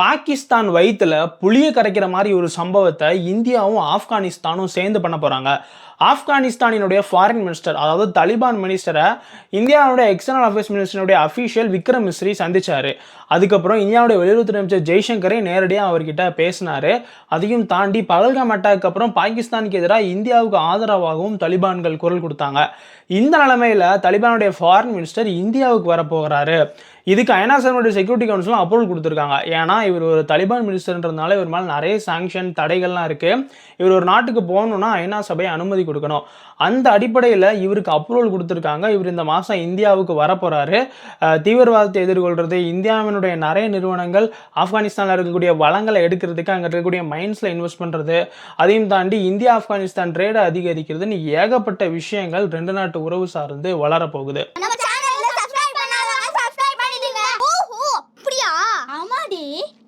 பாகிஸ்தான் வயித்துல புளிய கரைக்கிற மாதிரி ஒரு சம்பவத்தை இந்தியாவும் ஆப்கானிஸ்தானும் சேர்ந்து பண்ண போறாங்க. ஆப்கானிஸ்தானினுடைய ஃபாரின் மினிஸ்டர், அதாவது தலிபான் மினிஸ்டரை இந்தியாவுடைய எக்ஸ்டர்னல் அஃபேர்ஸ் மினிஸ்டருடைய அஃபீஷியல் விக்ரம் மிஸ்ரி சந்திச்சாரு. அதுக்கப்புறம் இந்தியாவுடைய வெளியுறவுத்துறை அமைச்சர் ஜெய்சங்கரே நேரடியாக அவர்கிட்ட பேசினாரு. அதையும் தாண்டி பகல்காம் அட்டாக்கு அப்புறம் பாகிஸ்தானுக்கு எதிராக இந்தியாவுக்கு ஆதரவாகவும் தலிபான்கள் குரல் கொடுத்தாங்க. இந்த நிலைமையில தலிபானுடைய ஃபாரின் மினிஸ்டர் இந்தியாவுக்கு வரப்போகிறாரு. இதுக்கு ஐநா சபையுடைய செக்யூரிட்டி கவுன்சிலும் அப்ரூவல் கொடுத்துருக்காங்க. ஏன்னா இவர் ஒரு தலிபான் மினிஸ்டர்ன்றதுனால இவர் மேலே நிறைய சாங்ஷன் தடைகள்லாம் இருக்கு. இவர் ஒரு நாட்டுக்கு போகணும்னா ஐநா சபை அனுமதி கொடுக்கணும். அந்த அடிப்படையில் இவருக்கு அப்ரூவல் கொடுத்துருக்காங்க. இவர் இந்த மாதம் இந்தியாவுக்கு வரப்போறாரு. தீவிரவாதத்தை எதிர்கொள்றது, இந்தியாவினுடைய நிறைய நிறுவனங்கள் ஆப்கானிஸ்தானில் இருக்கக்கூடிய வளங்களை எடுக்கிறதுக்கு அங்கே இருக்கக்கூடிய மைன்ஸில் இன்வெஸ்ட் பண்ணுறது, அதையும் தாண்டி இந்தியா ஆப்கானிஸ்தான் ட்ரேடை அதிகரிக்கிறதுன்னு ஏகப்பட்ட விஷயங்கள் ரெண்டு நாட்டு உறவு சார்ந்து வளரப்போகுது.